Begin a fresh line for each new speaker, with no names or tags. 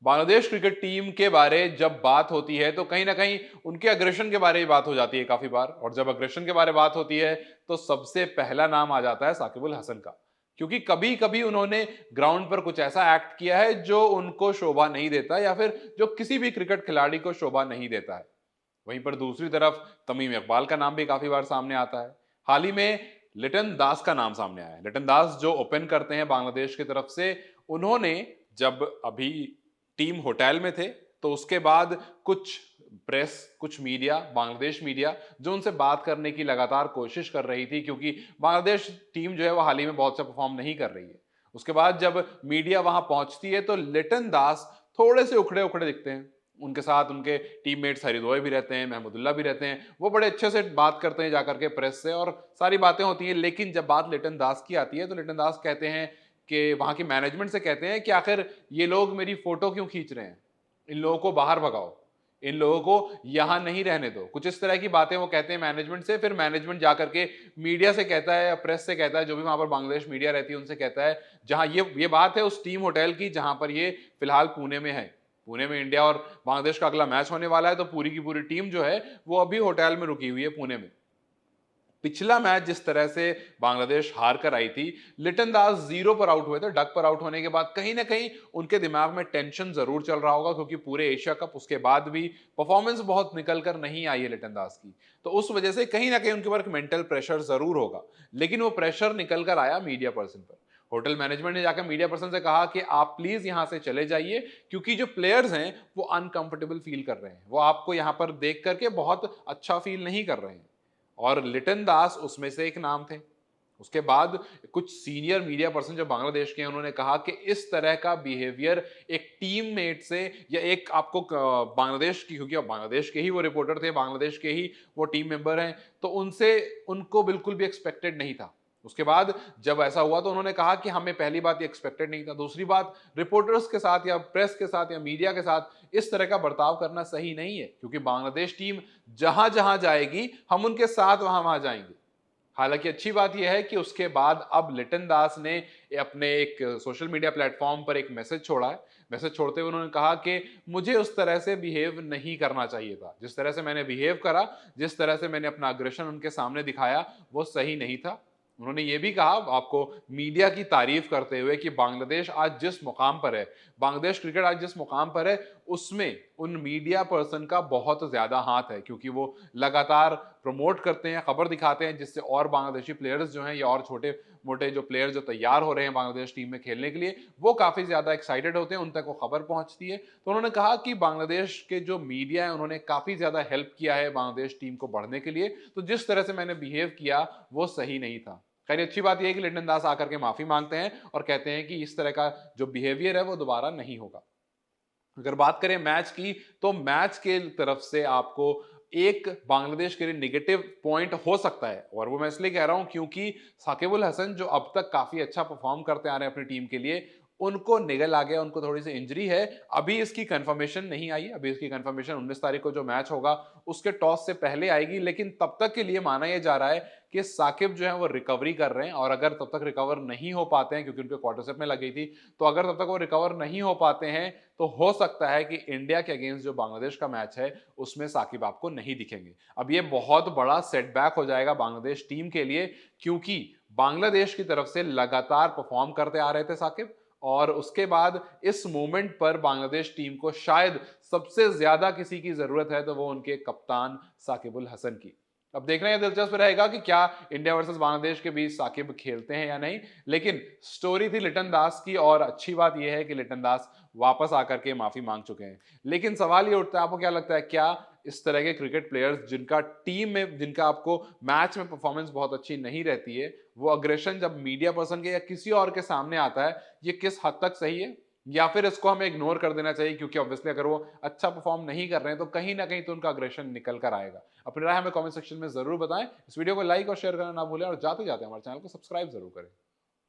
Bangladesh cricket team के बारे जब बात होती है तो कहीं ना कहीं उनके अग्रेशन के बारे में बात हो जाती है काफी बार। और जब अग्रेशन के बारे में बात होती है तो सबसे पहला नाम आ जाता है साकिबुल हसन का। क्योंकि कभी कभी उन्होंने ग्राउंड पर कुछ ऐसा एक्ट किया है जो उनको शोभा नहीं देता या फिर जो किसी भी क्रिकेट खिलाड़ी को शोभा नहीं देता है। वहीं पर दूसरी तरफ तमीम इकबाल का नाम भी काफी बार सामने आता है। हाल ही में लिटन दास का नाम सामने आया है। लिटन दास जो ओपन करते हैं बांग्लादेश की तरफ से, उन्होंने जब अभी टीम होटल में थे तो उसके बाद कुछ प्रेस, कुछ मीडिया, बांग्लादेश मीडिया जो उनसे बात करने की लगातार कोशिश कर रही थी, क्योंकि बांग्लादेश टीम जो है वो हाल ही में बहुत सा परफॉर्म नहीं कर रही है। उसके बाद जब मीडिया वहां पहुंचती है तो लिटन दास थोड़े से उखड़े उखड़े दिखते हैं। उनके साथ उनके टीममेट्स हरिदोय भी रहते हैं, महमुदुल्लाह भी रहते हैं। वो बड़े अच्छे से बात करते हैं जाकर के प्रेस से और सारी बातें होती हैं। लेकिन जब बात लिटन दास की आती है तो लिटन दास कहते हैं कि वहां की मैनेजमेंट से कहते हैं कि आखिर ये लोग मेरी फोटो क्यों खींच रहे हैं, इन लोगों को बाहर भगाओ, इन लोगों को यहां नहीं रहने दो। कुछ इस तरह की बातें वो कहते हैं मैनेजमेंट से। फिर मैनेजमेंट जाकर के मीडिया से कहता है या प्रेस से कहता है, जो भी वहां पर बांग्लादेश मीडिया रहती है उनसे कहता है, जहां ये बात है उस टीम होटल की जहां पर ये फिलहाल पुणे में है। पुणे में इंडिया और बांग्लादेश का अगला मैच होने वाला है, तो पूरी की पूरी टीम जो है वो अभी होटल में रुकी हुई है पुणे में। पिछला मैच जिस तरह से बांग्लादेश हार कर आई थी, लिटन दास जीरो पर आउट हुए थे। डक पर आउट होने के बाद कहीं ना कहीं उनके दिमाग में टेंशन जरूर चल रहा होगा, क्योंकि पूरे एशिया कप उसके बाद भी परफॉर्मेंस बहुत निकल कर नहीं आई है लिटन दास की। तो उस वजह से कहीं ना कहीं उनके ऊपर मेंटल प्रेशर जरूर होगा। लेकिन वो प्रेशर निकल कर आया मीडिया पर्सन पर। होटल मैनेजमेंट ने जाकर मीडिया पर्सन से कहा कि आप प्लीज यहां से चले जाइए, क्योंकि जो प्लेयर्स हैं वो अनकंफर्टेबल फील कर रहे हैं, वो आपको यहां पर देख करके बहुत अच्छा फील नहीं कर रहे हैं। और लिटन दास उसमें से एक नाम थे। उसके बाद कुछ सीनियर मीडिया पर्सन जो बांग्लादेश के हैं, उन्होंने कहा कि इस तरह का बिहेवियर एक टीममेट से या एक आपको बांग्लादेश की, क्योंकि बांग्लादेश के ही वो रिपोर्टर थे, बांग्लादेश के ही वो टीम मेंबर हैं, तो उनसे उनको बिल्कुल भी एक्सपेक्टेड नहीं था। उसके बाद जब ऐसा हुआ तो उन्होंने कहा कि हमें पहली बात ये एक्सपेक्टेड नहीं था, दूसरी बात रिपोर्टर्स के साथ या प्रेस के साथ या मीडिया के साथ इस तरह का बर्ताव करना सही नहीं है, क्योंकि बांग्लादेश टीम जहां जहां जाएगी हम उनके साथ वहां वहां जाएंगे। हालांकि अच्छी बात यह है कि उसके बाद अब लिटन दास ने अपने एक सोशल मीडिया प्लेटफॉर्म पर एक मैसेज छोड़ा है। मैसेज छोड़ते हुए उन्होंने कहा कि मुझे उस तरह से बिहेव नहीं करना चाहिए था, जिस तरह से मैंने बिहेव करा, जिस तरह से मैंने अपना अग्रेशन उनके सामने दिखाया, वो सही नहीं था। उन्होंने ये भी कहा आपको मीडिया की तारीफ करते हुए कि बांग्लादेश आज जिस मुकाम पर है, बांग्लादेश क्रिकेट आज जिस मुकाम पर है, उसमें उन मीडिया पर्सन का बहुत ज्यादा हाथ है, क्योंकि वो लगातार प्रमोट करते हैं, खबर दिखाते हैं, जिससे और बांग्लादेशी प्लेयर्स जो हैं या और छोटे मोटे जो प्लेयर्स जो तैयार हो रहे हैं बांग्लादेश टीम में खेलने के लिए, वो काफी ज्यादा एक्साइटेड होते हैं, उन तक वो खबर पहुंचती है। तो उन्होंने कहा कि बांग्लादेश के जो मीडिया है उन्होंने काफी ज्यादा हेल्प किया है बांग्लादेश टीम को बढ़ने के लिए, तो जिस तरह से मैंने बिहेव किया वो सही नहीं था। खैर अच्छी बात यह है कि लिटन दास आकर के माफी मांगते हैं और कहते हैं कि इस तरह का जो बिहेवियर है वो दोबारा नहीं होगा। अगर बात करें मैच की, तो मैच के तरफ से आपको एक बांग्लादेश के लिए नेगेटिव पॉइंट हो सकता है, और वो मैं इसलिए कह रहा हूं क्योंकि साकिबुल हसन जो अब तक काफी अच्छा परफॉर्म करते आ रहे हैं अपनी टीम के लिए, उनको निगल आ गया, उनको थोड़ी सी इंजरी है। अभी इसकी कंफर्मेशन नहीं आई, अभी इसकी कंफर्मेशन 19 तारीख को जो मैच होगा उसके टॉस से पहले आएगी। लेकिन तब तक के लिए माना यह जा रहा है कि साकिब जो है वो रिकवरी कर रहे हैं, और अगर तब तक रिकवर नहीं हो पाते हैं, क्योंकि उनके क्वार्टरसेप में लग गई थी, तो अगर तब तक वो रिकवर नहीं हो पाते हैं तो हो सकता है कि इंडिया के अगेंस्ट जो बांग्लादेश का मैच है उसमें साकिब आपको नहीं दिखेंगे। अब ये बहुत बड़ा सेटबैक हो जाएगा बांग्लादेश टीम के लिए, क्योंकि बांग्लादेश की तरफ से लगातार परफॉर्म करते आ रहे थे साकिब, और उसके बाद इस मोमेंट पर बांग्लादेश टीम को शायद सबसे ज्यादा किसी की जरूरत है तो वो उनके कप्तान साकिबुल हसन की। अब देखना यह दिलचस्प रहेगा कि क्या इंडिया वर्सेस बांग्लादेश के बीच साकिब खेलते हैं या नहीं। लेकिन स्टोरी थी लिटन दास की, और अच्छी बात यह है कि लिटन दास वापस आकर के माफी मांग चुके हैं। लेकिन सवाल ये उठता है, आपको क्या लगता है, क्या इस तरह के क्रिकेट प्लेयर्स जिनका टीम में, जिनका आपको मैच में परफॉर्मेंस बहुत अच्छी नहीं रहती है, वो अग्रेशन जब मीडिया पर्सन के या किसी और के सामने आता है, ये किस हद तक सही है, या फिर इसको हमें इग्नोर कर देना चाहिए, क्योंकि ऑब्वियसली अगर वो अच्छा परफॉर्म नहीं कर रहे हैं तो कहीं ना कहीं तो उनका अग्रेशन निकल कर आएगा। अपनी राय हमें कमेंट सेक्शन में जरूर बताएं। इस वीडियो को लाइक और शेयर करना ना भूलें, और जाते जाते हमारे चैनल को सब्सक्राइब जरूर करें।